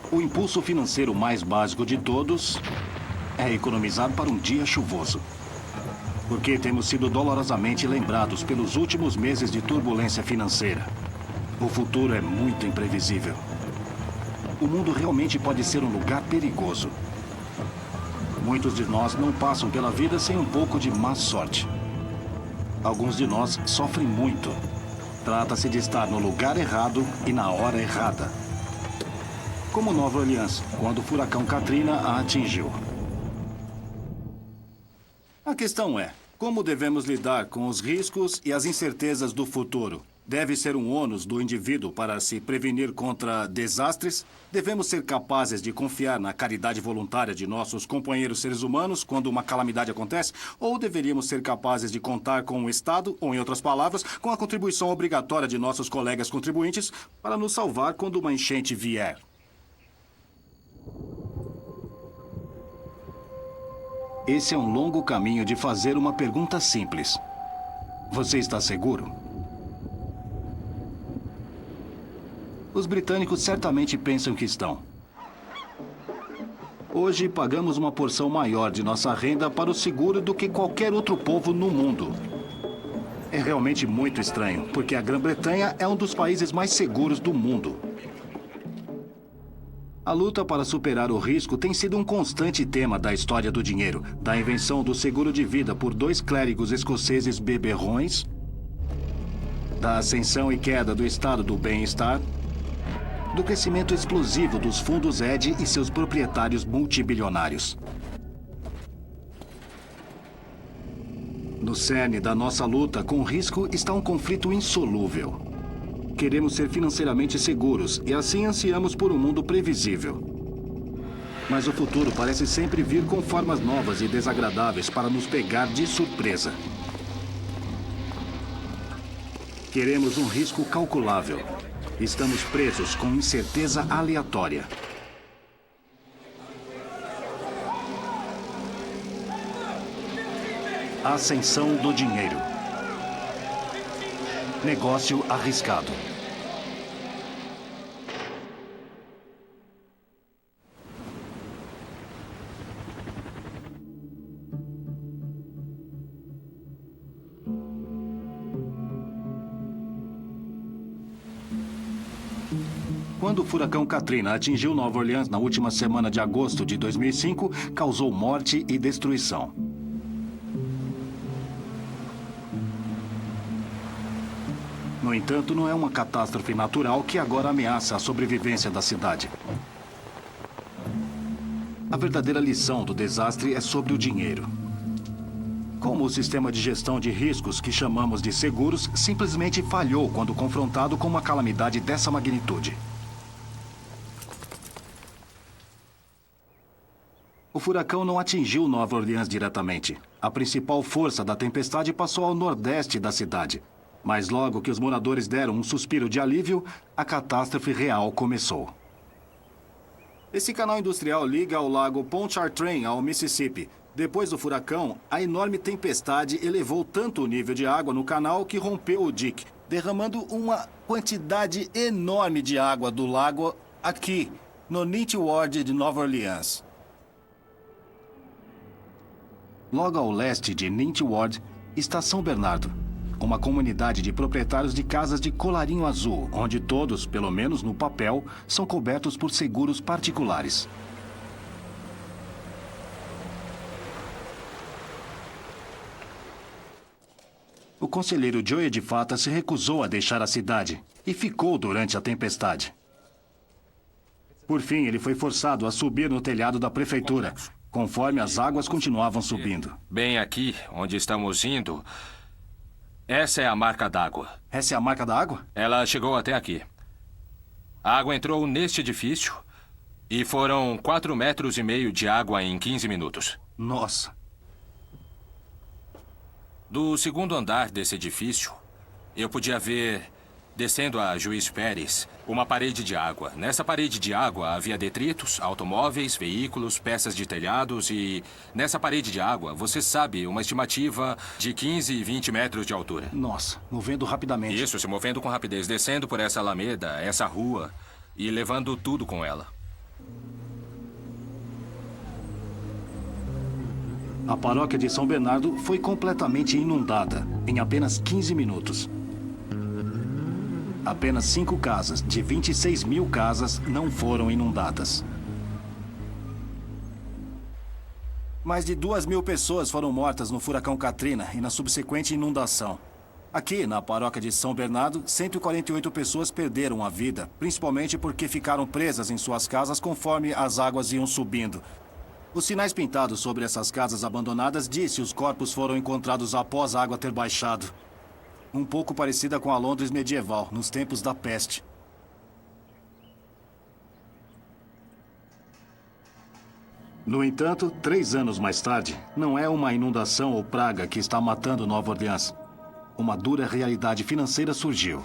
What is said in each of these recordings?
O impulso financeiro mais básico de todos é economizar para um dia chuvoso. Porque temos sido dolorosamente lembrados pelos últimos meses de turbulência financeira. O futuro é muito imprevisível. O mundo realmente pode ser um lugar perigoso. Muitos de nós não passam pela vida sem um pouco de má sorte. Alguns de nós sofrem muito. Trata-se de estar no lugar errado e na hora errada. Como Nova Orleans, quando o furacão Katrina a atingiu. A questão é, como devemos lidar com os riscos e as incertezas do futuro? Deve ser um ônus do indivíduo para se prevenir contra desastres? Devemos ser capazes de confiar na caridade voluntária de nossos companheiros seres humanos quando uma calamidade acontece? Ou deveríamos ser capazes de contar com o Estado, ou em outras palavras, com a contribuição obrigatória de nossos colegas contribuintes para nos salvar quando uma enchente vier? Esse é um longo caminho de fazer uma pergunta simples. Você está seguro? Os britânicos certamente pensam que estão. Hoje, pagamos uma porção maior de nossa renda para o seguro do que qualquer outro povo no mundo. É realmente muito estranho, porque a Grã-Bretanha é um dos países mais seguros do mundo. A luta para superar o risco tem sido um constante tema da história do dinheiro, da invenção do seguro de vida por dois clérigos escoceses beberrões, da ascensão e queda do estado do bem-estar, do crescimento explosivo dos fundos hedge e seus proprietários multibilionários. No cerne da nossa luta com o risco está um conflito insolúvel. Queremos ser financeiramente seguros e assim ansiamos por um mundo previsível. Mas o futuro parece sempre vir com formas novas e desagradáveis para nos pegar de surpresa. Queremos um risco calculável. Estamos presos com incerteza aleatória. Ascensão do dinheiro. Negócio arriscado. Quando o furacão Katrina atingiu Nova Orleans na última semana de agosto de 2005, causou morte e destruição. No entanto, não é uma catástrofe natural que agora ameaça a sobrevivência da cidade. A verdadeira lição do desastre é sobre o dinheiro. Como o sistema de gestão de riscos que chamamos de seguros simplesmente falhou quando confrontado com uma calamidade dessa magnitude. O furacão não atingiu Nova Orleans diretamente. A principal força da tempestade passou ao nordeste da cidade. Mas logo que os moradores deram um suspiro de alívio, a catástrofe real começou. Esse canal industrial liga o lago Pontchartrain ao Mississippi. Depois do furacão, a enorme tempestade elevou tanto o nível de água no canal que rompeu o dique, derramando uma quantidade enorme de água do lago aqui, no Ninth Ward de Nova Orleans. Logo ao leste de Ninth Ward está São Bernardo, uma comunidade de proprietários de casas de colarinho azul, onde todos, pelo menos no papel, são cobertos por seguros particulares. O conselheiro Joey de Fata se recusou a deixar a cidade e ficou durante a tempestade. Por fim, ele foi forçado a subir no telhado da prefeitura, conforme as águas continuavam subindo. Bem aqui, onde estamos indo, essa é a marca d'água. Essa é a marca da água? Ela chegou até aqui. A água entrou neste edifício e foram 4,5 metros de água em 15 minutos. Nossa. Do segundo andar desse edifício, eu podia ver, descendo a Juiz Pérez, uma parede de água. Nessa parede de água havia detritos, automóveis, veículos, peças de telhados e... Nessa parede de água, você sabe, uma estimativa de 15 e 20 metros de altura. Nossa, movendo rapidamente. Isso, se movendo com rapidez, descendo por essa alameda, essa rua e levando tudo com ela. A paróquia de São Bernardo foi completamente inundada em apenas 15 minutos. Apenas 5 casas de 26 mil casas não foram inundadas. Mais de 2.000 pessoas foram mortas no furacão Katrina e na subsequente inundação. Aqui, na paróquia de São Bernardo, 148 pessoas perderam a vida, principalmente porque ficaram presas em suas casas conforme as águas iam subindo. Os sinais pintados sobre essas casas abandonadas diz se os corpos foram encontrados após a água ter baixado. Um pouco parecida com a Londres medieval, nos tempos da peste. No entanto, 3 anos mais tarde, não é uma inundação ou praga que está matando Nova Orleans. Uma dura realidade financeira surgiu.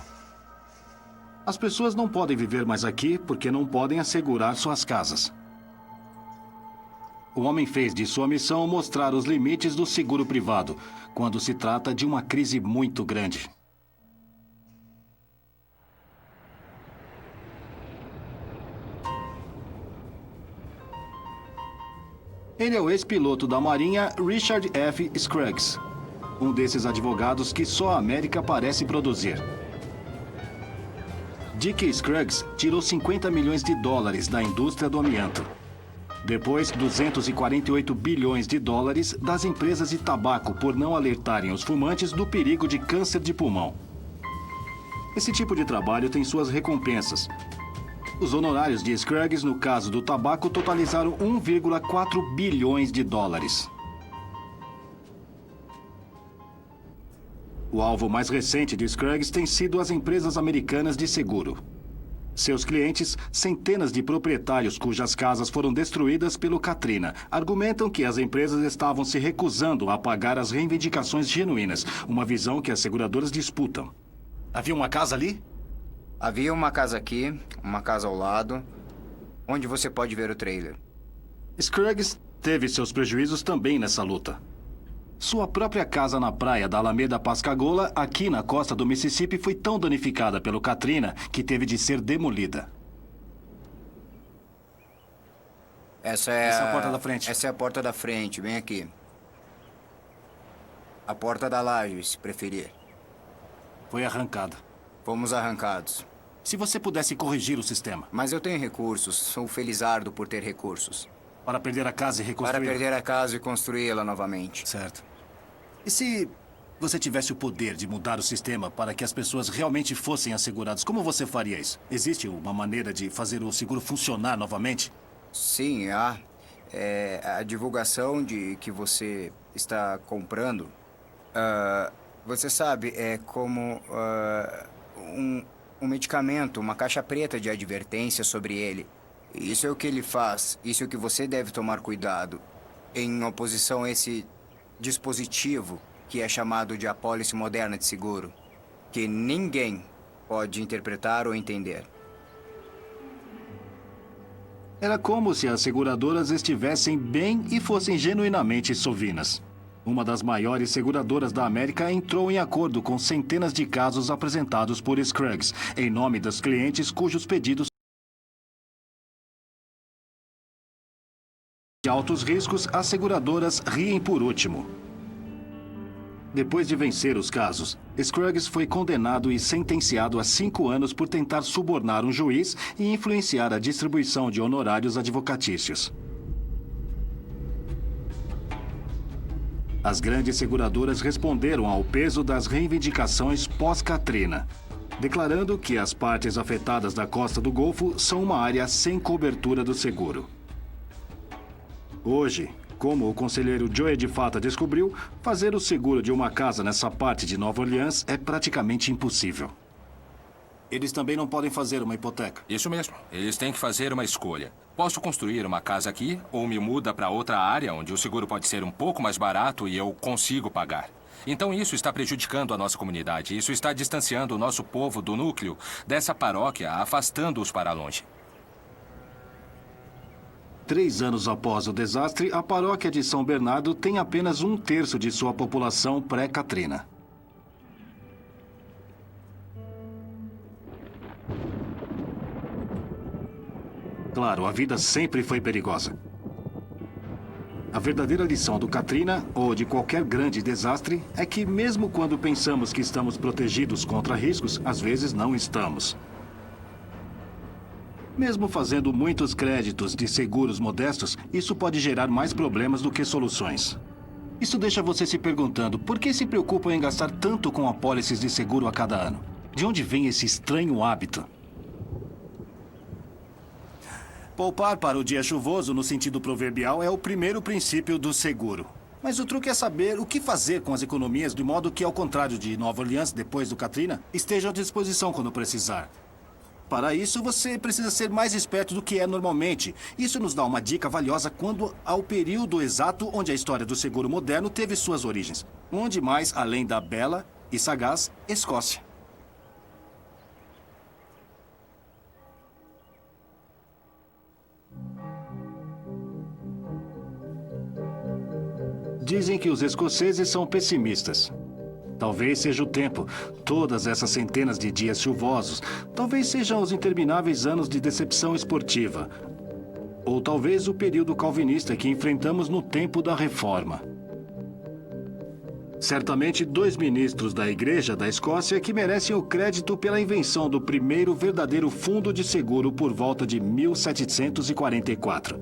As pessoas não podem viver mais aqui porque não podem assegurar suas casas. O homem fez de sua missão mostrar os limites do seguro privado, quando se trata de uma crise muito grande. Ele é o ex-piloto da Marinha Richard F. Scruggs, um desses advogados que só a América parece produzir. Dick Scruggs tirou 50 milhões de dólares da indústria do amianto. Depois, 248 bilhões de dólares das empresas de tabaco por não alertarem os fumantes do perigo de câncer de pulmão. Esse tipo de trabalho tem suas recompensas. Os honorários de Scruggs, no caso do tabaco, totalizaram 1,4 bilhões de dólares. O alvo mais recente de Scruggs tem sido as empresas americanas de seguro. Seus clientes, centenas de proprietários cujas casas foram destruídas pelo Katrina, argumentam que as empresas estavam se recusando a pagar as reivindicações genuínas, uma visão que as seguradoras disputam. Havia uma casa ali? Havia uma casa aqui, uma casa ao lado, onde você pode ver o trailer. Scruggs teve seus prejuízos também nessa luta. Sua própria casa na praia da Alameda Pascagoula, aqui na costa do Mississippi, foi tão danificada pelo Katrina que teve de ser demolida. Essa é a porta da frente. Essa é a porta da frente, bem aqui. A porta da laje, se preferir. Foi arrancada. Fomos arrancados. Se você pudesse corrigir o sistema. Mas eu tenho recursos. Sou felizardo por ter recursos. Para perder a casa e reconstruí-la. Para perder a casa e construí-la novamente. Certo. E se você tivesse o poder de mudar o sistema para que as pessoas realmente fossem asseguradas, como você faria isso? Existe uma maneira de fazer o seguro funcionar novamente? Sim, há. A divulgação de que você está comprando, você sabe, é como um medicamento, uma caixa preta de advertência sobre ele. Isso é o que ele faz, isso é o que você deve tomar cuidado, em oposição a esse dispositivo que é chamado de apólice moderna de seguro, que ninguém pode interpretar ou entender. Era como se as seguradoras estivessem bem e fossem genuinamente sovinas. Uma das maiores seguradoras da América entrou em acordo com centenas de casos apresentados por Scruggs, em nome dos clientes cujos pedidos de altos riscos, as seguradoras riem por último. Depois de vencer os casos, Scruggs foi condenado e sentenciado a 5 anos por tentar subornar um juiz e influenciar a distribuição de honorários advocatícios. As grandes seguradoras responderam ao peso das reivindicações pós-Katrina, declarando que as partes afetadas da costa do Golfo são uma área sem cobertura do seguro. Hoje, como o conselheiro Joe de Fata descobriu, fazer o seguro de uma casa nessa parte de Nova Orleans é praticamente impossível. Eles também não podem fazer uma hipoteca. Isso mesmo. Eles têm que fazer uma escolha. Posso construir uma casa aqui ou me muda para outra área onde o seguro pode ser um pouco mais barato e eu consigo pagar. Então isso está prejudicando a nossa comunidade. Isso está distanciando o nosso povo do núcleo dessa paróquia, afastando-os para longe. 3 anos após o desastre, a paróquia de São Bernardo tem apenas 1/3 de sua população pré-Katrina. Claro, a vida sempre foi perigosa. A verdadeira lição do Katrina, ou de qualquer grande desastre, é que mesmo quando pensamos que estamos protegidos contra riscos, às vezes não estamos. Mesmo fazendo muitos créditos de seguros modestos, isso pode gerar mais problemas do que soluções. Isso deixa você se perguntando por que se preocupam em gastar tanto com apólices de seguro a cada ano? De onde vem esse estranho hábito? Poupar para o dia chuvoso, no sentido proverbial, é o primeiro princípio do seguro. Mas o truque é saber o que fazer com as economias de modo que, ao contrário de Nova Orleans depois do Katrina, estejam à disposição quando precisar. Para isso, você precisa ser mais esperto do que é normalmente. Isso nos dá uma dica valiosa quanto ao período exato onde a história do seguro moderno teve suas origens. Onde mais, além da bela e sagaz Escócia. Dizem que os escoceses são pessimistas. Talvez seja o tempo, todas essas centenas de dias chuvosos. Talvez sejam os intermináveis anos de decepção esportiva. Ou talvez o período calvinista que enfrentamos no tempo da Reforma. Certamente 2 ministros da Igreja da Escócia que merecem o crédito pela invenção do primeiro verdadeiro fundo de seguro por volta de 1744,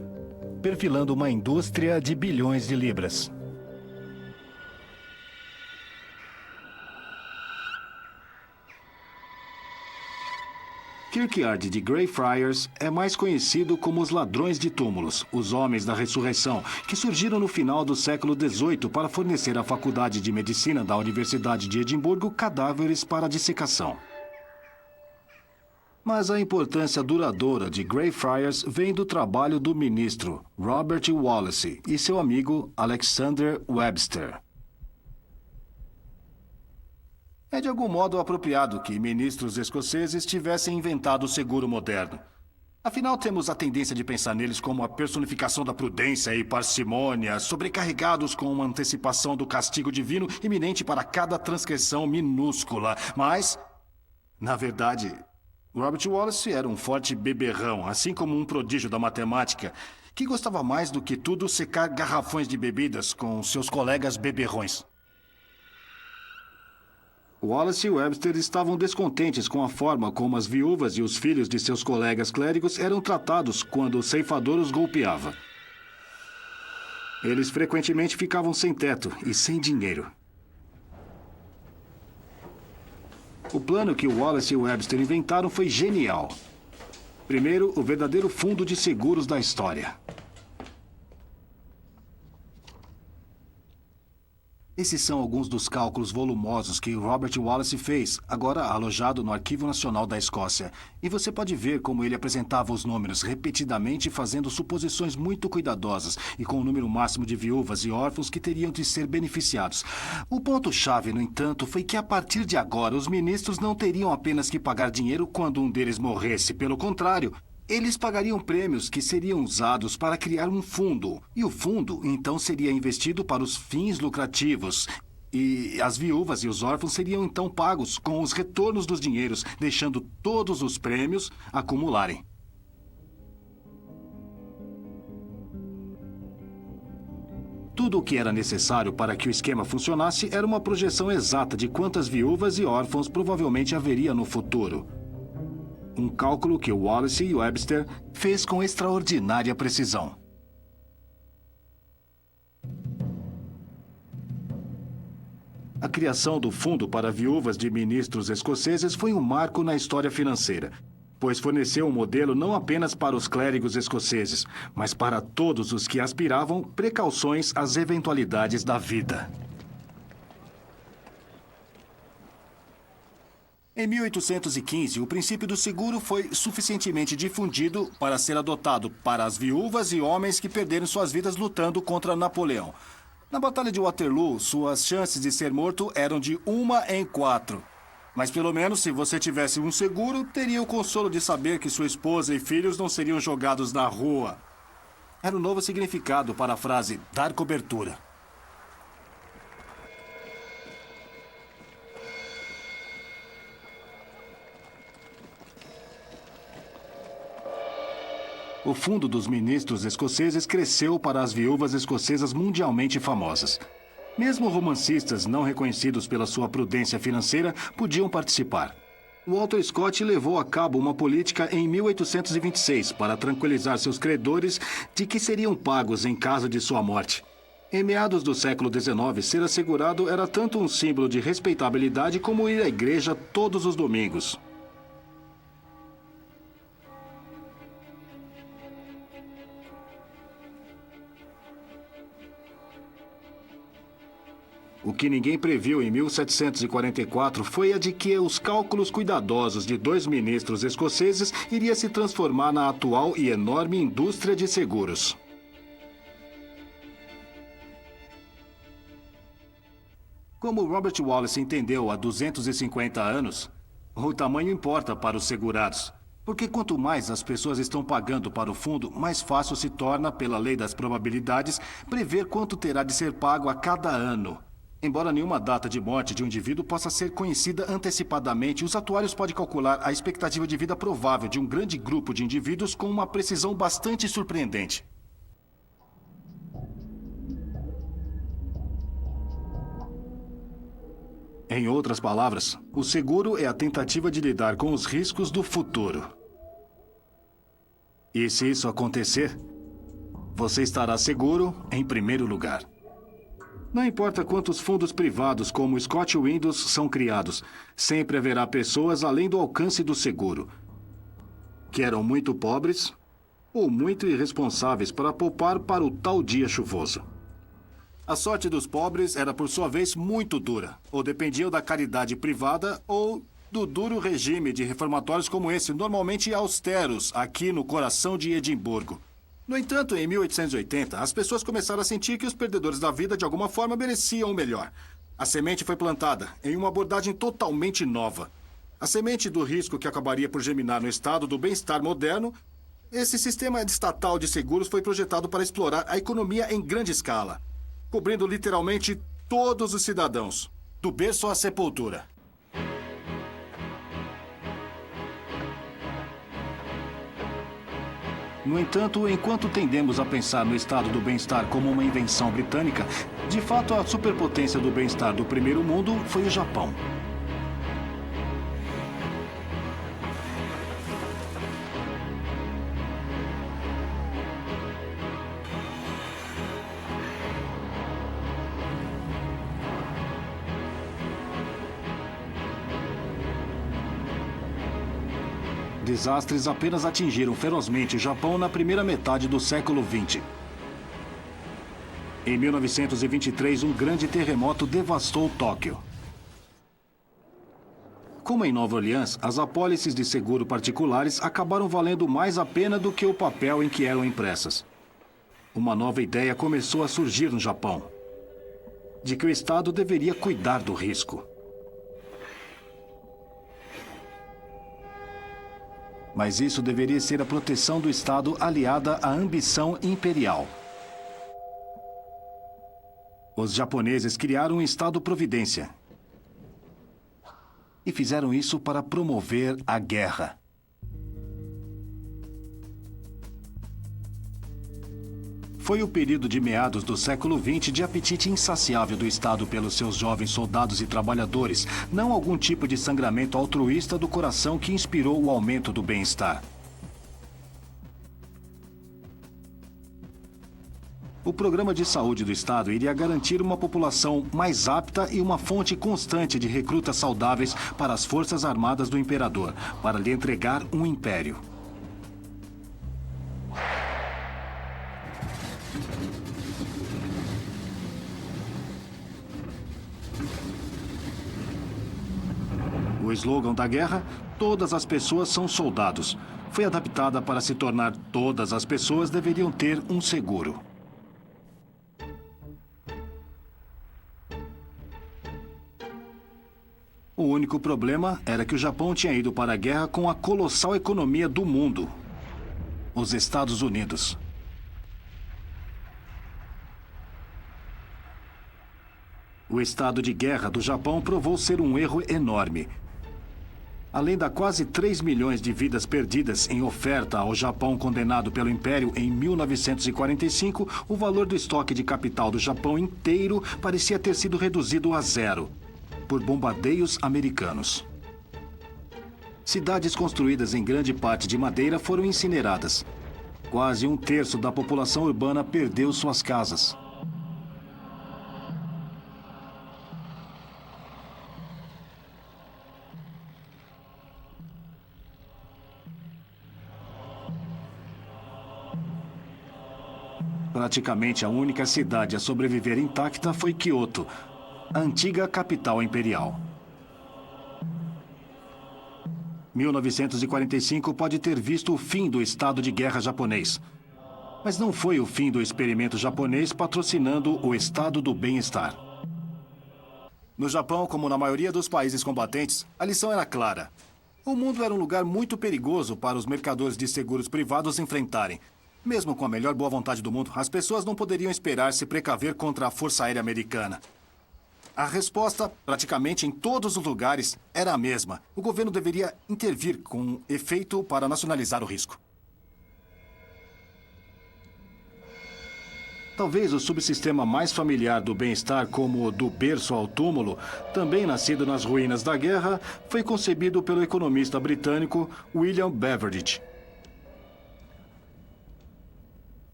perfilando uma indústria de bilhões de libras. Kirkyard de Greyfriars é mais conhecido como os ladrões de túmulos, os homens da ressurreição, que surgiram no final do século XVIII para fornecer à Faculdade de Medicina da Universidade de Edimburgo cadáveres para dissecação. Mas a importância duradoura de Greyfriars vem do trabalho do ministro Robert Wallis e seu amigo Alexander Webster. É de algum modo apropriado que ministros escoceses tivessem inventado o seguro moderno. Afinal, temos a tendência de pensar neles como a personificação da prudência e parcimônia, sobrecarregados com uma antecipação do castigo divino iminente para cada transgressão minúscula. Mas, na verdade, Robert Wallis era um forte beberrão, assim como um prodígio da matemática, que gostava mais do que tudo secar garrafões de bebidas com seus colegas beberrões. Wallace e Webster estavam descontentes com a forma como as viúvas e os filhos de seus colegas clérigos eram tratados quando o ceifador os golpeava. Eles frequentemente ficavam sem teto e sem dinheiro. O plano que Wallace e Webster inventaram foi genial. Primeiro, o verdadeiro fundo de seguros da história. Esses são alguns dos cálculos volumosos que Robert Wallis fez, agora alojado no Arquivo Nacional da Escócia. E você pode ver como ele apresentava os números repetidamente, fazendo suposições muito cuidadosas e com o número máximo de viúvas e órfãos que teriam de ser beneficiados. O ponto-chave, no entanto, foi que a partir de agora os ministros não teriam apenas que pagar dinheiro quando um deles morresse. Pelo contrário, eles pagariam prêmios que seriam usados para criar um fundo. E o fundo, então, seria investido para os fins lucrativos. E as viúvas e os órfãos seriam, então, pagos com os retornos dos dinheiros, deixando todos os prêmios acumularem. Tudo o que era necessário para que o esquema funcionasse era uma projeção exata de quantas viúvas e órfãos provavelmente haveria no futuro. Um cálculo que Wallace e Webster fez com extraordinária precisão. A criação do Fundo para Viúvas de Ministros Escoceses foi um marco na história financeira, pois forneceu um modelo não apenas para os clérigos escoceses, mas para todos os que aspiravam precauções às eventualidades da vida. Em 1815, o princípio do seguro foi suficientemente difundido para ser adotado para as viúvas e homens que perderam suas vidas lutando contra Napoleão. Na Batalha de Waterloo, suas chances de ser morto eram de 1 em 4. Mas pelo menos, se você tivesse um seguro, teria o consolo de saber que sua esposa e filhos não seriam jogados na rua. Era o novo significado para a frase dar cobertura. O fundo dos ministros escoceses cresceu para as viúvas escocesas mundialmente famosas. Mesmo romancistas não reconhecidos pela sua prudência financeira podiam participar. Walter Scott levou a cabo uma política em 1826 para tranquilizar seus credores de que seriam pagos em caso de sua morte. Em meados do século XIX, ser assegurado era tanto um símbolo de respeitabilidade como ir à igreja todos os domingos. O que ninguém previu em 1744 foi a de que os cálculos cuidadosos de 2 ministros escoceses iria se transformar na atual e enorme indústria de seguros. Como Robert Wallace entendeu há 250 anos, o tamanho importa para os segurados. Porque quanto mais as pessoas estão pagando para o fundo, mais fácil se torna, pela lei das probabilidades, prever quanto terá de ser pago a cada ano. Embora nenhuma data de morte de um indivíduo possa ser conhecida antecipadamente, os atuários podem calcular a expectativa de vida provável de um grande grupo de indivíduos com uma precisão bastante surpreendente. Em outras palavras, o seguro é a tentativa de lidar com os riscos do futuro. E se isso acontecer, você estará seguro em primeiro lugar. Não importa quantos fundos privados como o Scott Windows são criados, sempre haverá pessoas além do alcance do seguro, que eram muito pobres ou muito irresponsáveis para poupar para o tal dia chuvoso. A sorte dos pobres era, por sua vez, muito dura, ou dependiam da caridade privada ou do duro regime de reformatórios como esse, normalmente austeros, aqui no coração de Edimburgo. No entanto, em 1880, as pessoas começaram a sentir que os perdedores da vida, de alguma forma, mereciam o melhor. A semente foi plantada em uma abordagem totalmente nova. A semente do risco que acabaria por germinar no estado do bem-estar moderno. Esse sistema estatal de seguros foi projetado para explorar a economia em grande escala, cobrindo literalmente todos os cidadãos, do berço à sepultura. No entanto, enquanto tendemos a pensar no estado do bem-estar como uma invenção britânica, de fato a superpotência do bem-estar do primeiro mundo foi o Japão. Desastres apenas atingiram ferozmente o Japão na primeira metade do século XX. Em 1923, um grande terremoto devastou Tóquio. Como em Nova Orleans, as apólices de seguro particulares acabaram valendo mais a pena do que o papel em que eram impressas. Uma nova ideia começou a surgir no Japão, de que o Estado deveria cuidar do risco. Mas isso deveria ser a proteção do Estado aliada à ambição imperial. Os japoneses criaram um Estado-providência. E fizeram isso para promover a guerra. Foi o período de meados do século XX de apetite insaciável do Estado pelos seus jovens soldados e trabalhadores, não algum tipo de sangramento altruísta do coração que inspirou o aumento do bem-estar. O programa de saúde do Estado iria garantir uma população mais apta e uma fonte constante de recrutas saudáveis para as forças armadas do imperador, para lhe entregar um império. O slogan da guerra, "Todas as pessoas são soldados", foi adaptada para se tornar "Todas as pessoas deveriam ter um seguro". O único problema era que o Japão tinha ido para a guerra com a colossal economia do mundo, os Estados Unidos. O estado de guerra do Japão provou ser um erro enorme. Além da quase 3 milhões de vidas perdidas em oferta ao Japão condenado pelo Império em 1945, o valor do estoque de capital do Japão inteiro parecia ter sido reduzido a zero por bombardeios americanos. Cidades construídas em grande parte de madeira foram incineradas. Quase um terço da população urbana perdeu suas casas. Praticamente a única cidade a sobreviver intacta foi Kyoto, a antiga capital imperial. 1945 pode ter visto o fim do estado de guerra japonês. Mas não foi o fim do experimento japonês patrocinando o estado do bem-estar. No Japão, como na maioria dos países combatentes, a lição era clara. O mundo era um lugar muito perigoso para os mercadores de seguros privados enfrentarem. Mesmo com a melhor boa vontade do mundo, as pessoas não poderiam esperar se precaver contra a Força Aérea Americana. A resposta, praticamente em todos os lugares, era a mesma. O governo deveria intervir com efeito para nacionalizar o risco. Talvez o subsistema mais familiar do bem-estar, como o do berço ao túmulo, também nascido nas ruínas da guerra, foi concebido pelo economista britânico William Beveridge.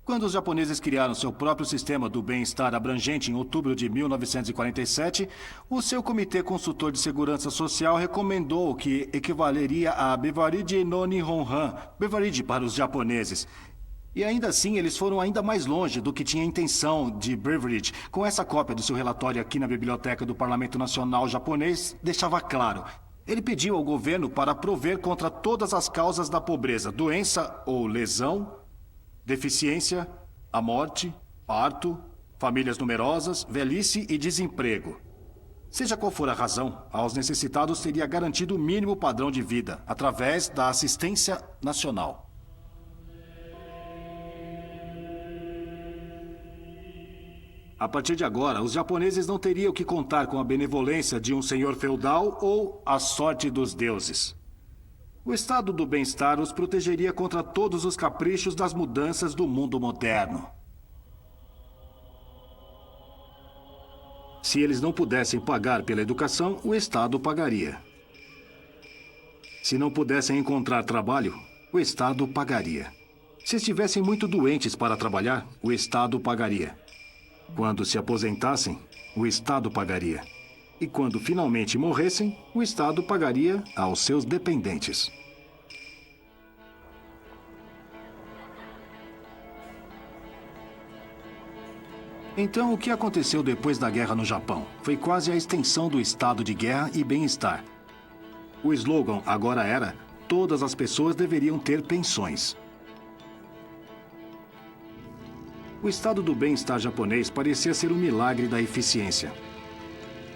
Quando os japoneses criaram seu próprio sistema do bem-estar abrangente em outubro de 1947, o seu Comitê Consultor de Segurança Social recomendou o que equivaleria a Bevaride no Nihonhan, Bevaride para os japoneses. E ainda assim, eles foram ainda mais longe do que tinha a intenção de Beveridge. Com essa cópia do seu relatório aqui na biblioteca do Parlamento Nacional Japonês, deixava claro. Ele pediu ao governo para prover contra todas as causas da pobreza, doença ou lesão, deficiência, a morte, parto, famílias numerosas, velhice e desemprego. Seja qual for a razão, aos necessitados seria garantido o mínimo padrão de vida, através da assistência nacional. A partir de agora, os japoneses não teriam que contar com a benevolência de um senhor feudal ou a sorte dos deuses. O estado do bem-estar os protegeria contra todos os caprichos das mudanças do mundo moderno. Se eles não pudessem pagar pela educação, o Estado pagaria. Se não pudessem encontrar trabalho, o Estado pagaria. Se estivessem muito doentes para trabalhar, o Estado pagaria. Quando se aposentassem, o Estado pagaria. E quando finalmente morressem, o Estado pagaria aos seus dependentes. Então, o que aconteceu depois da guerra no Japão? Foi quase a extensão do estado de guerra e bem-estar. O slogan agora era: todas as pessoas deveriam ter pensões. O estado do bem-estar japonês parecia ser um milagre da eficiência.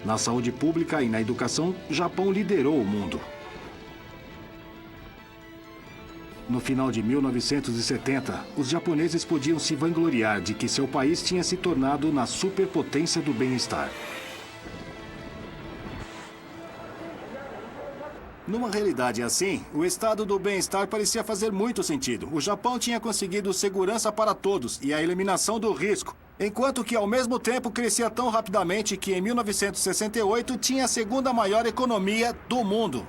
Na saúde pública e na educação, o Japão liderou o mundo. No final de 1970, os japoneses podiam se vangloriar de que seu país tinha se tornado na superpotência do bem-estar. Numa realidade assim, o estado do bem-estar parecia fazer muito sentido. O Japão tinha conseguido segurança para todos e a eliminação do risco, enquanto que, ao mesmo tempo, crescia tão rapidamente que, em 1968, tinha a segunda maior economia do mundo.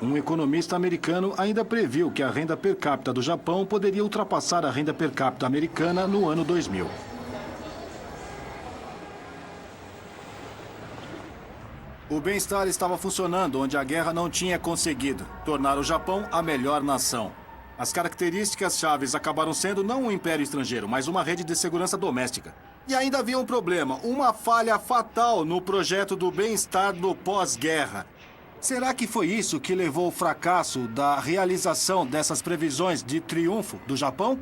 Um economista americano ainda previu que a renda per capita do Japão poderia ultrapassar a renda per capita americana no ano 2000. O bem-estar estava funcionando onde a guerra não tinha conseguido tornar o Japão a melhor nação. As características chaves acabaram sendo não um império estrangeiro, mas uma rede de segurança doméstica. E ainda havia um problema, uma falha fatal no projeto do bem-estar do pós-guerra. Será que foi isso que levou ao fracasso da realização dessas previsões de triunfo do Japão?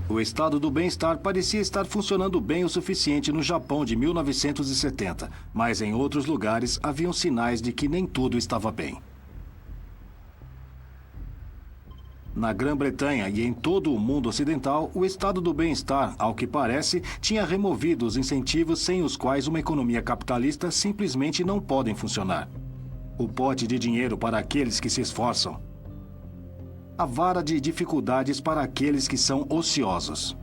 O estado do bem-estar parecia estar funcionando bem o suficiente no Japão de 1970, mas em outros lugares haviam sinais de que nem tudo estava bem. Na Grã-Bretanha e em todo o mundo ocidental, o estado do bem-estar, ao que parece, tinha removido os incentivos sem os quais uma economia capitalista simplesmente não pode funcionar. O pote de dinheiro para aqueles que se esforçam. A vara de dificuldades para aqueles que são ociosos.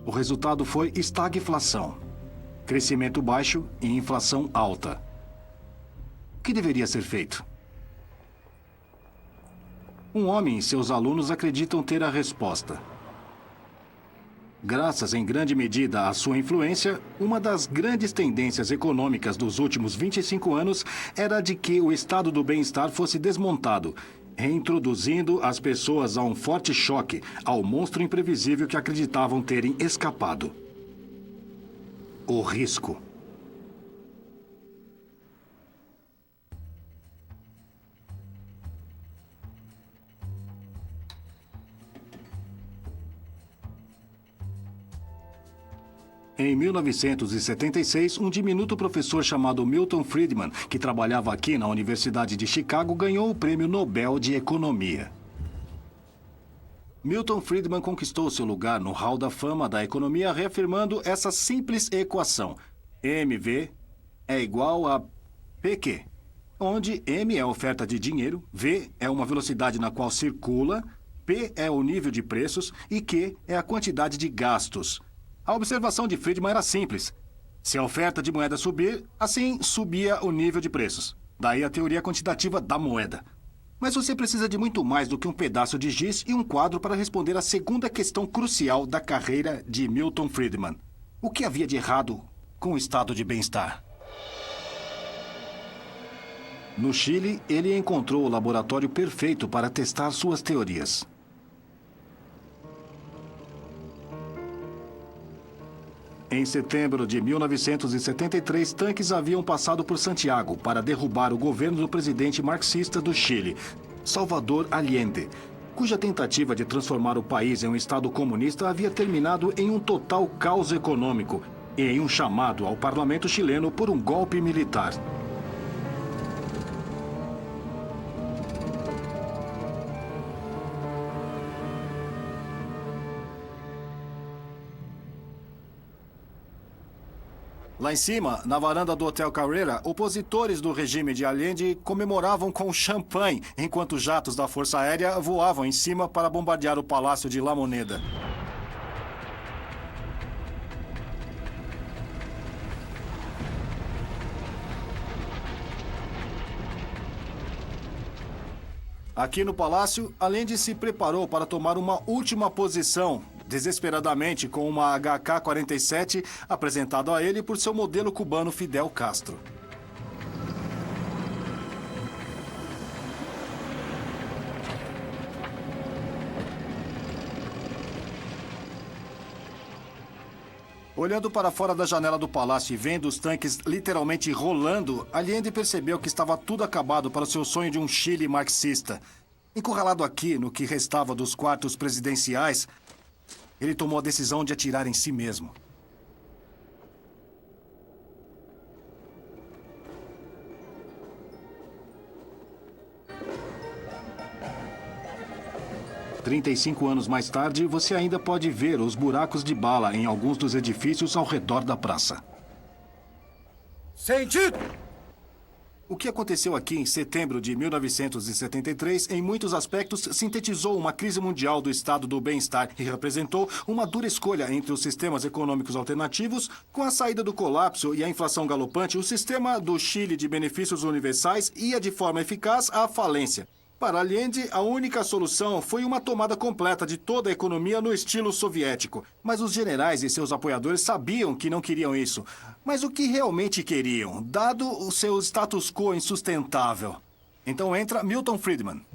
O resultado foi estagflação, crescimento baixo e inflação alta. O que deveria ser feito? Um homem e seus alunos acreditam ter a resposta. Graças em grande medida à sua influência, uma das grandes tendências econômicas dos últimos 25 anos era de que o estado do bem-estar fosse desmontado, reintroduzindo as pessoas a um forte choque, ao monstro imprevisível que acreditavam terem escapado. O risco. Em 1976, um diminuto professor chamado Milton Friedman, que trabalhava aqui na Universidade de Chicago, ganhou o Prêmio Nobel de Economia. Milton Friedman conquistou seu lugar no Hall da Fama da Economia reafirmando essa simples equação. MV é igual a PQ, onde M é a oferta de dinheiro, V é uma velocidade na qual circula, P é o nível de preços e Q é a quantidade de gastos. A observação de Friedman era simples. Se a oferta de moeda subir, assim subia o nível de preços. Daí a teoria quantitativa da moeda. Mas você precisa de muito mais do que um pedaço de giz e um quadro para responder à segunda questão crucial da carreira de Milton Friedman. O que havia de errado com o estado de bem-estar? No Chile, ele encontrou o laboratório perfeito para testar suas teorias. Em setembro de 1973, tanques haviam passado por Santiago para derrubar o governo do presidente marxista do Chile, Salvador Allende, cuja tentativa de transformar o país em um estado comunista havia terminado em um total caos econômico e em um chamado ao parlamento chileno por um golpe militar. Lá em cima, na varanda do Hotel Carrera, opositores do regime de Allende comemoravam com champanhe, enquanto jatos da Força Aérea voavam em cima para bombardear o Palácio de La Moneda. Aqui no palácio, Allende se preparou para tomar uma última posição, desesperadamente com uma HK-47 apresentada a ele por seu modelo cubano Fidel Castro. Olhando para fora da janela do palácio e vendo os tanques literalmente rolando, Allende percebeu que estava tudo acabado para o seu sonho de um Chile marxista. Encurralado aqui, no que restava dos quartos presidenciais, ele tomou a decisão de atirar em si mesmo. "35 anos mais tarde, você ainda pode ver os buracos de bala em alguns dos edifícios ao redor da praça. Sentido! O que aconteceu aqui em setembro de 1973, em muitos aspectos, sintetizou uma crise mundial do estado do bem-estar e representou uma dura escolha entre os sistemas econômicos alternativos. Com a saída do colapso e a inflação galopante, o sistema do Chile de benefícios universais ia de forma eficaz à falência. Para Allende, a única solução foi uma tomada completa de toda a economia no estilo soviético. Mas os generais e seus apoiadores sabiam que não queriam isso. Mas o que realmente queriam, dado o seu status quo insustentável? Então entra Milton Friedman.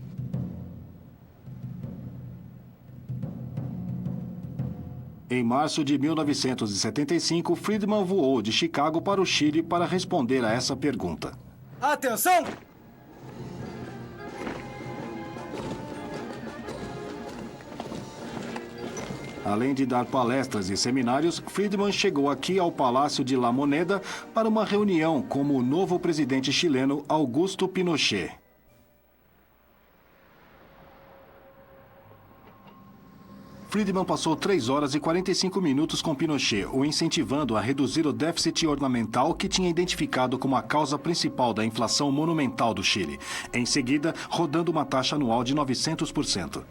Em março de 1975, Friedman voou de Chicago para o Chile para responder a essa pergunta. Atenção! Além de dar palestras e seminários, Friedman chegou aqui ao Palácio de La Moneda para uma reunião com o novo presidente chileno Augusto Pinochet. Friedman passou 3 horas e 45 minutos com Pinochet, o incentivando a reduzir o déficit orçamental que tinha identificado como a causa principal da inflação monumental do Chile. Em seguida, rodando uma taxa anual de 900%.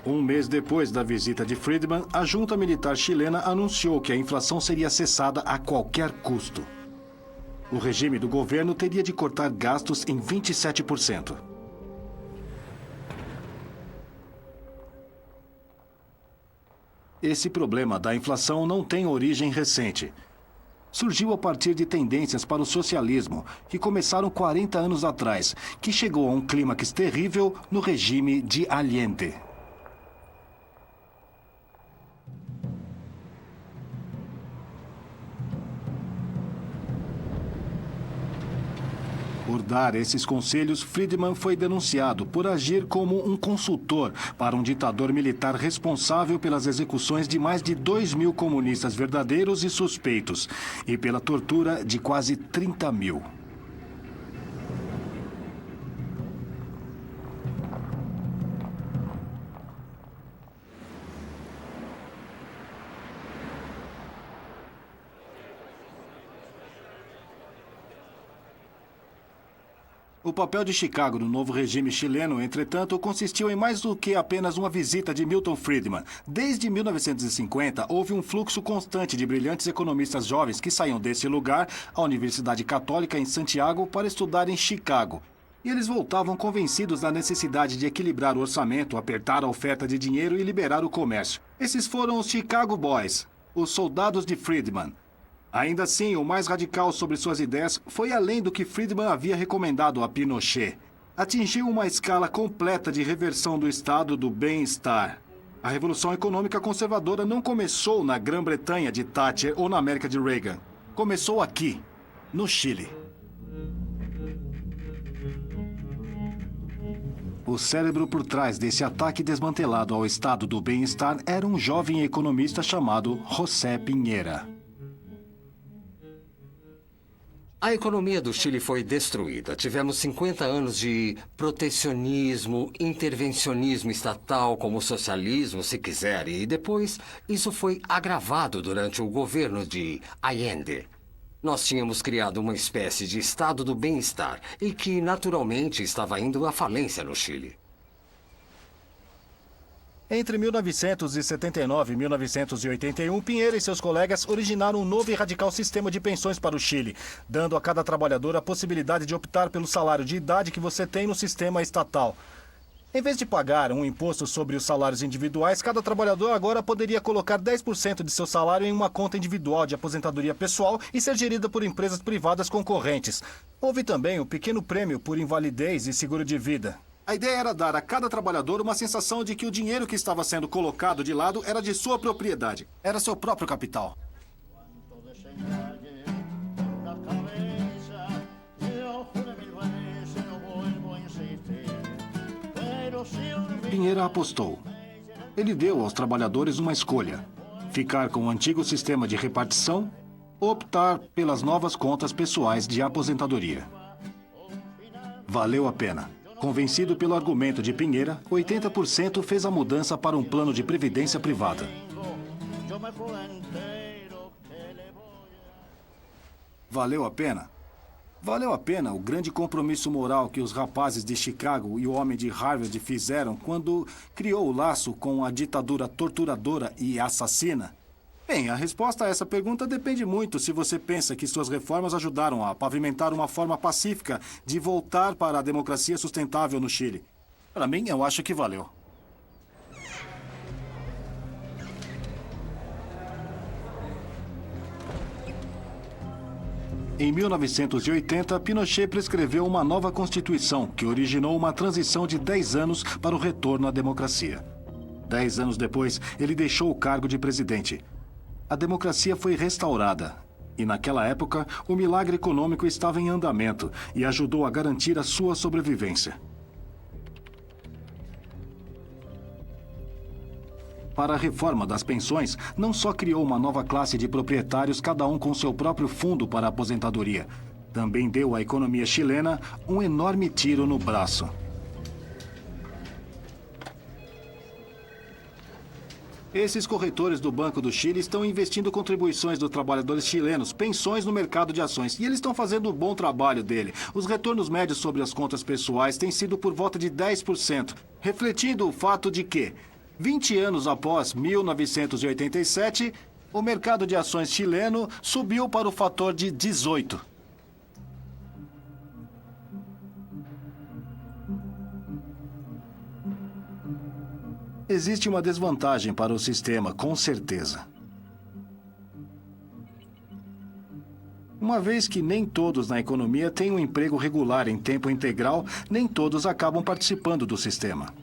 Um mês depois da visita de Friedman, a junta militar chilena anunciou que a inflação seria cessada a qualquer custo. O regime do governo teria de cortar gastos em 27%. Esse problema da inflação não tem origem recente. Surgiu a partir de tendências para o socialismo, que começaram 40 anos atrás, que chegou a um clímax terrível no regime de Allende. Por dar esses conselhos, Friedman foi denunciado por agir como um consultor para um ditador militar responsável pelas execuções de mais de 2.000 comunistas verdadeiros e suspeitos e pela tortura de quase 30.000. O papel de Chicago no novo regime chileno, entretanto, consistiu em mais do que apenas uma visita de Milton Friedman. Desde 1950, houve um fluxo constante de brilhantes economistas jovens que saíam desse lugar, a Universidade Católica em Santiago, para estudar em Chicago. E eles voltavam convencidos da necessidade de equilibrar o orçamento, apertar a oferta de dinheiro e liberar o comércio. Esses foram os Chicago Boys, os soldados de Friedman. Ainda assim, o mais radical sobre suas ideias foi além do que Friedman havia recomendado a Pinochet. Atingiu uma escala completa de reversão do estado do bem-estar. A Revolução Econômica Conservadora não começou na Grã-Bretanha de Thatcher ou na América de Reagan. Começou aqui, no Chile. O cérebro por trás desse ataque desmantelado ao estado do bem-estar era um jovem economista chamado José Piñera. A economia do Chile foi destruída. Tivemos 50 anos de protecionismo, intervencionismo estatal, como socialismo, se quiser. E depois, isso foi agravado durante o governo de Allende. Nós tínhamos criado uma espécie de estado do bem-estar e que, naturalmente, estava indo à falência no Chile. Entre 1979 e 1981, Pinheira e seus colegas originaram um novo e radical sistema de pensões para o Chile, dando a cada trabalhador a possibilidade de optar pelo salário de idade que você tem no sistema estatal. Em vez de pagar um imposto sobre os salários individuais, cada trabalhador agora poderia colocar 10% de seu salário em uma conta individual de aposentadoria pessoal e ser gerida por empresas privadas concorrentes. Houve também um pequeno prêmio por invalidez e seguro de vida. A ideia era dar a cada trabalhador uma sensação de que o dinheiro que estava sendo colocado de lado era de sua propriedade. Era seu próprio capital. Pinheira apostou. Ele deu aos trabalhadores uma escolha: ficar com o antigo sistema de repartição ou optar pelas novas contas pessoais de aposentadoria. Valeu a pena. Convencido pelo argumento de Pinheira, 80% fez a mudança para um plano de previdência privada. Valeu a pena? Valeu a pena o grande compromisso moral que os rapazes de Chicago e o homem de Harvard fizeram quando criou o laço com a ditadura torturadora e assassina? Bem, a resposta a essa pergunta depende muito se você pensa que suas reformas ajudaram a pavimentar uma forma pacífica de voltar para a democracia sustentável no Chile. Para mim, eu acho que valeu. Em 1980, Pinochet prescreveu uma nova Constituição que originou uma transição de 10 anos para o retorno à democracia. 10 anos depois, ele deixou o cargo de presidente. A democracia foi restaurada. E naquela época, o milagre econômico estava em andamento e ajudou a garantir a sua sobrevivência. Para a reforma das pensões, não só criou uma nova classe de proprietários, cada um com seu próprio fundo para a aposentadoria, também deu à economia chilena um enorme tiro no braço. Esses corretores do Banco do Chile estão investindo contribuições dos trabalhadores chilenos, pensões no mercado de ações. E eles estão fazendo um bom trabalho dele. Os retornos médios sobre as contas pessoais têm sido por volta de 10%, refletindo o fato de que, 20 anos após 1987, o mercado de ações chileno subiu para o fator de 18. Existe uma desvantagem para o sistema, com certeza. Uma vez que nem todos na economia têm um emprego regular em tempo integral, nem todos acabam participando do sistema.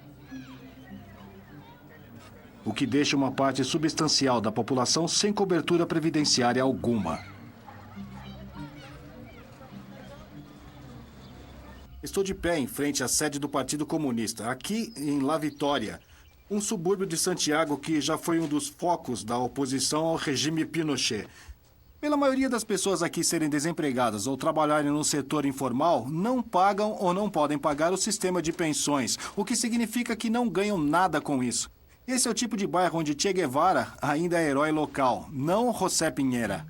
O que deixa uma parte substancial da população sem cobertura previdenciária alguma. Estou de pé em frente à sede do Partido Comunista, aqui em La Vitória, um subúrbio de Santiago que já foi um dos focos da oposição ao regime Pinochet. Pela maioria das pessoas aqui serem desempregadas ou trabalharem no setor informal, não pagam ou não podem pagar o sistema de pensões, o que significa que não ganham nada com isso. Esse é o tipo de bairro onde Che Guevara ainda é herói local, não José Pinheira.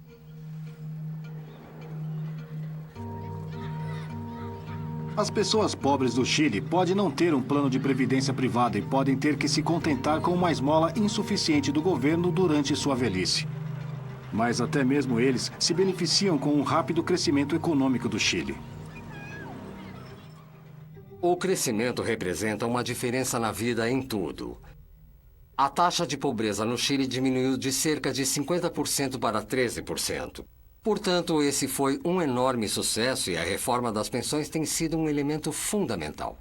As pessoas pobres do Chile podem não ter um plano de previdência privada e podem ter que se contentar com uma esmola insuficiente do governo durante sua velhice. Mas até mesmo eles se beneficiam com um rápido crescimento econômico do Chile. O crescimento representa uma diferença na vida em tudo. A taxa de pobreza no Chile diminuiu de cerca de 50% para 13%. Portanto, esse foi um enorme sucesso e a reforma das pensões tem sido um elemento fundamental.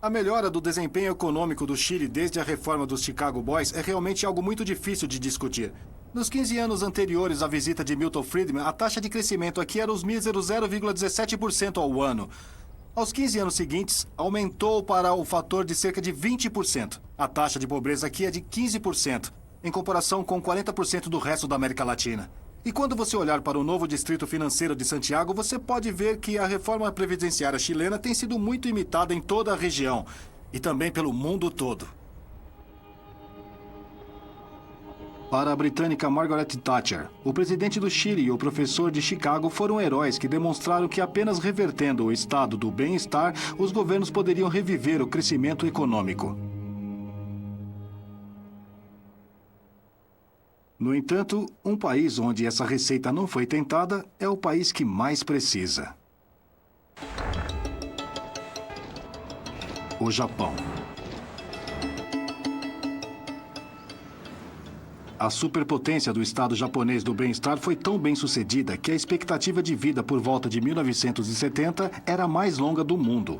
A melhora do desempenho econômico do Chile desde a reforma dos Chicago Boys é realmente algo muito difícil de discutir. Nos 15 anos anteriores à visita de Milton Friedman, a taxa de crescimento aqui era os míseros 0,17% ao ano. Aos 15 anos seguintes, aumentou para o fator de cerca de 20%. A taxa de pobreza aqui é de 15%, em comparação com 40% do resto da América Latina. E quando você olhar para o novo Distrito Financeiro de Santiago, você pode ver que a reforma previdenciária chilena tem sido muito imitada em toda a região e também pelo mundo todo. Para a britânica Margaret Thatcher, o presidente do Chile e o professor de Chicago foram heróis que demonstraram que apenas revertendo o estado do bem-estar, os governos poderiam reviver o crescimento econômico. No entanto, um país onde essa receita não foi tentada é o país que mais precisa. O Japão. A superpotência do Estado japonês do bem-estar foi tão bem sucedida que a expectativa de vida por volta de 1970 era a mais longa do mundo.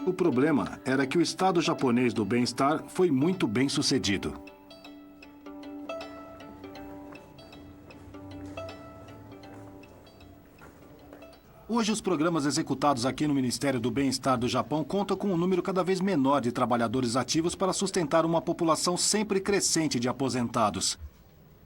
O problema era que o Estado japonês do bem-estar foi muito bem sucedido. Hoje, os programas executados aqui no Ministério do Bem-Estar do Japão contam com um número cada vez menor de trabalhadores ativos para sustentar uma população sempre crescente de aposentados.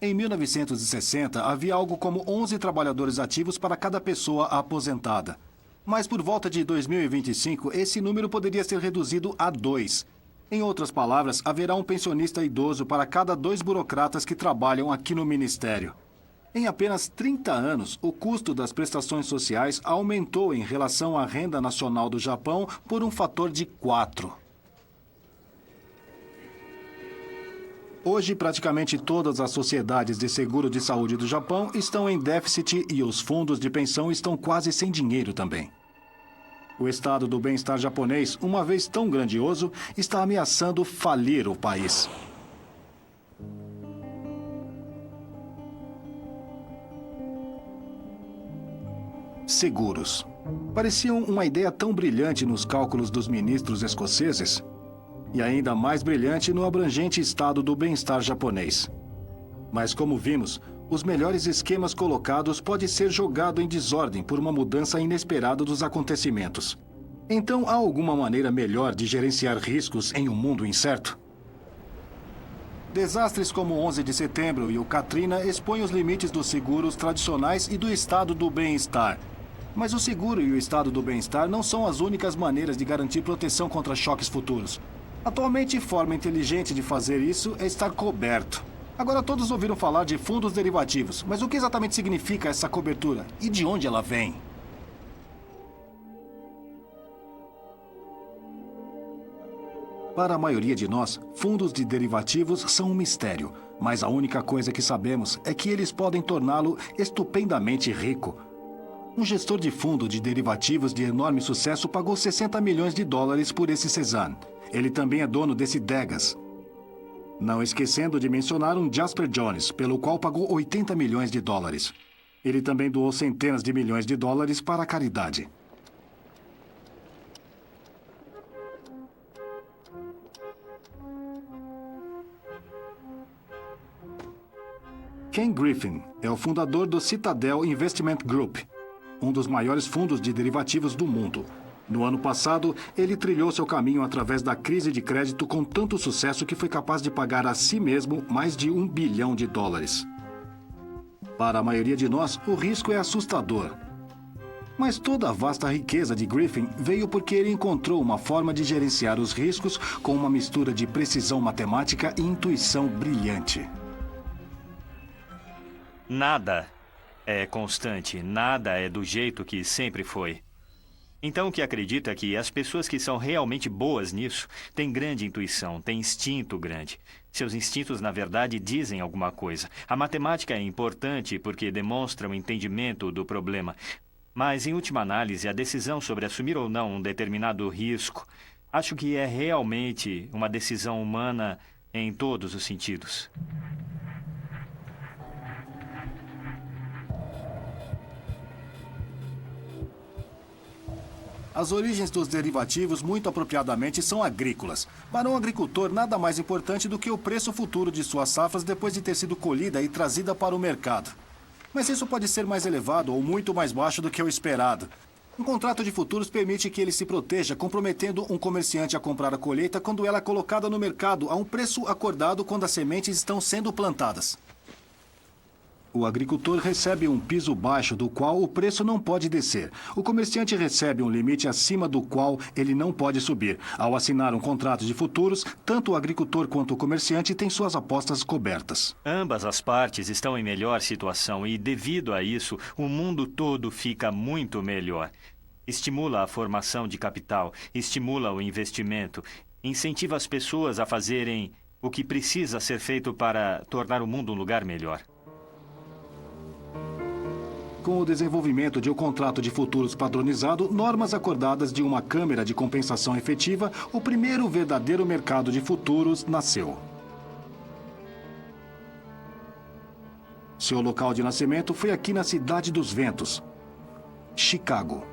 Em 1960, havia algo como 11 trabalhadores ativos para cada pessoa aposentada. Mas por volta de 2025, esse número poderia ser reduzido a 2. Em outras palavras, haverá um pensionista idoso para cada 2 burocratas que trabalham aqui no Ministério. Em apenas 30 anos, o custo das prestações sociais aumentou em relação à renda nacional do Japão por um fator de 4. Hoje, praticamente todas as sociedades de seguro de saúde do Japão estão em déficit e os fundos de pensão estão quase sem dinheiro também. O estado do bem-estar japonês, uma vez tão grandioso, está ameaçando falir o país. Seguros. Pareciam uma ideia tão brilhante nos cálculos dos ministros escoceses e ainda mais brilhante no abrangente estado do bem-estar japonês. Mas, como vimos, os melhores esquemas colocados podem ser jogados em desordem por uma mudança inesperada dos acontecimentos. Então, há alguma maneira melhor de gerenciar riscos em um mundo incerto? Desastres como o 11 de setembro e o Katrina expõem os limites dos seguros tradicionais e do estado do bem-estar. Mas o seguro e o estado do bem-estar não são as únicas maneiras de garantir proteção contra choques futuros. Atualmente, forma inteligente de fazer isso é estar coberto. Agora todos ouviram falar de fundos derivativos, mas o que exatamente significa essa cobertura? E de onde ela vem? Para a maioria de nós, fundos de derivativos são um mistério, mas a única coisa que sabemos é que eles podem torná-lo estupendamente rico. Um gestor de fundo de derivativos de enorme sucesso pagou 60 milhões de dólares por esse Cezanne. Ele também é dono desse Degas. Não esquecendo de mencionar um Jasper Jones, pelo qual pagou 80 milhões de dólares. Ele também doou centenas de milhões de dólares para a caridade. Ken Griffin é o fundador do Citadel Investment Group, um dos maiores fundos de derivativos do mundo. No ano passado, ele trilhou seu caminho através da crise de crédito com tanto sucesso que foi capaz de pagar a si mesmo mais de $1 bilhão. Para a maioria de nós, o risco é assustador. Mas toda a vasta riqueza de Griffin veio porque ele encontrou uma forma de gerenciar os riscos com uma mistura de precisão matemática e intuição brilhante. Nada é constante, nada é do jeito que sempre foi. Então, o que acredito é que as pessoas que são realmente boas nisso têm grande intuição, têm instinto grande. Seus instintos, na verdade, dizem alguma coisa. A matemática é importante porque demonstra o entendimento do problema. Mas, em última análise, a decisão sobre assumir ou não um determinado risco, acho que é realmente uma decisão humana em todos os sentidos. As origens dos derivativos, muito apropriadamente, são agrícolas. Para um agricultor, nada mais importante do que o preço futuro de suas safras depois de ter sido colhida e trazida para o mercado. Mas isso pode ser mais elevado ou muito mais baixo do que o esperado. Um contrato de futuros permite que ele se proteja, comprometendo um comerciante a comprar a colheita quando ela é colocada no mercado a um preço acordado quando as sementes estão sendo plantadas. O agricultor recebe um piso baixo do qual o preço não pode descer. O comerciante recebe um limite acima do qual ele não pode subir. Ao assinar um contrato de futuros, tanto o agricultor quanto o comerciante têm suas apostas cobertas. Ambas as partes estão em melhor situação e, devido a isso, o mundo todo fica muito melhor. Estimula a formação de capital, estimula o investimento, incentiva as pessoas a fazerem o que precisa ser feito para tornar o mundo um lugar melhor. Com o desenvolvimento de um contrato de futuros padronizado, normas acordadas de uma câmara de compensação efetiva, o primeiro verdadeiro mercado de futuros nasceu. Seu local de nascimento foi aqui na Cidade dos Ventos, Chicago.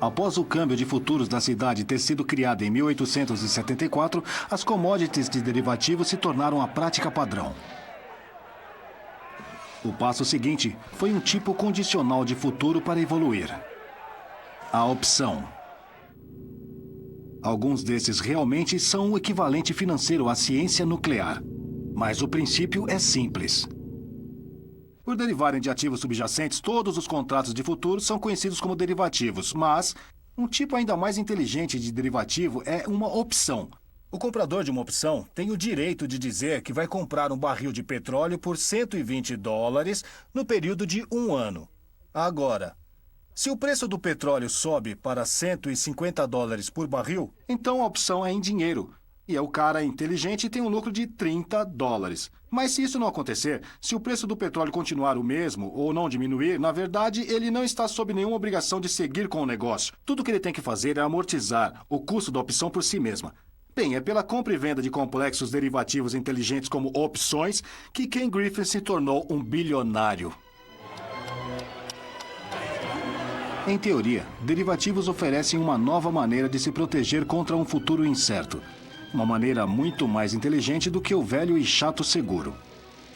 Após o câmbio de futuros da cidade ter sido criado em 1874, as commodities de derivativos se tornaram a prática padrão. O passo seguinte foi um tipo condicional de futuro para evoluir. A opção. Alguns desses realmente são o equivalente financeiro à ciência nuclear. Mas o princípio é simples. Por derivarem de ativos subjacentes, todos os contratos de futuro são conhecidos como derivativos, mas um tipo ainda mais inteligente de derivativo é uma opção. O comprador de uma opção tem o direito de dizer que vai comprar um barril de petróleo por $120 no período de 1 ano. Agora, se o preço do petróleo sobe para $150 por barril, então a opção é em dinheiro. E o cara inteligente tem um lucro de $30. Mas se isso não acontecer, se o preço do petróleo continuar o mesmo ou não diminuir, na verdade, ele não está sob nenhuma obrigação de seguir com o negócio. Tudo que ele tem que fazer é amortizar o custo da opção por si mesma. Bem, é pela compra e venda de complexos derivativos inteligentes como opções que Ken Griffin se tornou um bilionário. Em teoria, derivativos oferecem uma nova maneira de se proteger contra um futuro incerto. Uma maneira muito mais inteligente do que o velho e chato seguro.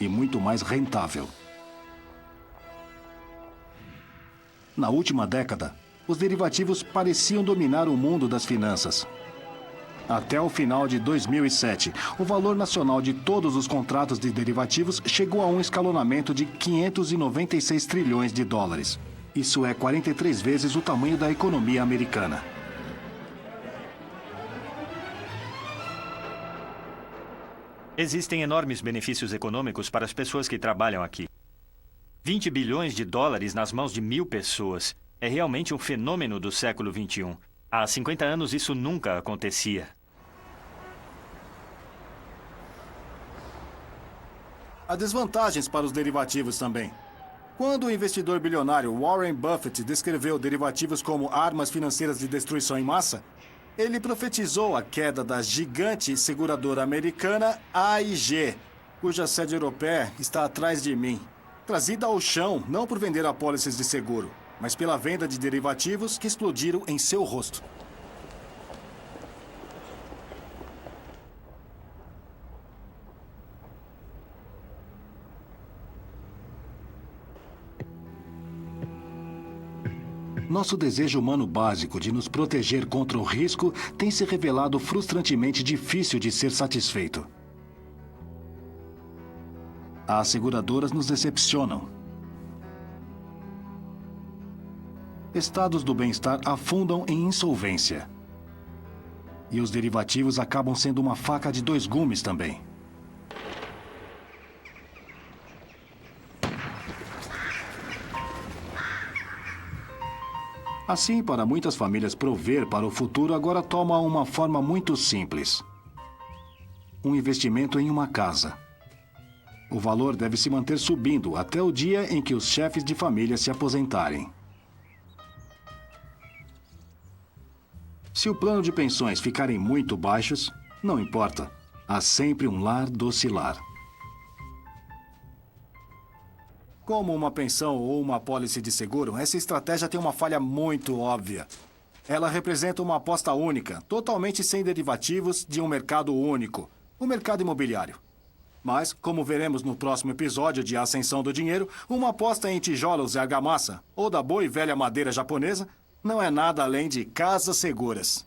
E muito mais rentável. Na última década, os derivativos pareciam dominar o mundo das finanças. Até o final de 2007, o valor nacional de todos os contratos de derivativos chegou a um escalonamento de 596 trilhões de dólares. Isso é 43 vezes o tamanho da economia americana. Existem enormes benefícios econômicos para as pessoas que trabalham aqui. 20 bilhões de dólares nas mãos de 1.000 pessoas. É realmente um fenômeno do século XXI. Há 50 anos isso nunca acontecia. Há desvantagens para os derivativos também. Quando o investidor bilionário Warren Buffett descreveu derivativos como armas financeiras de destruição em massa, ele profetizou a queda da gigante seguradora americana AIG, cuja sede europeia está atrás de mim. Trazida ao chão não por vender apólices de seguro, mas pela venda de derivativos que explodiram em seu rosto. Nosso desejo humano básico de nos proteger contra o risco tem se revelado frustrantemente difícil de ser satisfeito. As seguradoras nos decepcionam. Estados do bem-estar afundam em insolvência. E os derivativos acabam sendo uma faca de dois gumes também. Assim, para muitas famílias, prover para o futuro agora toma uma forma muito simples. Um investimento em uma casa. O valor deve se manter subindo até o dia em que os chefes de família se aposentarem. Se o plano de pensões ficarem muito baixos, não importa. Há sempre um lar docilar. Como uma pensão ou uma apólice de seguro, essa estratégia tem uma falha muito óbvia. Ela representa uma aposta única, totalmente sem derivativos, de um mercado único, o mercado imobiliário. Mas, como veremos no próximo episódio de Ascensão do Dinheiro, uma aposta em tijolos e argamassa, ou da boa e velha madeira japonesa, não é nada além de casas seguras.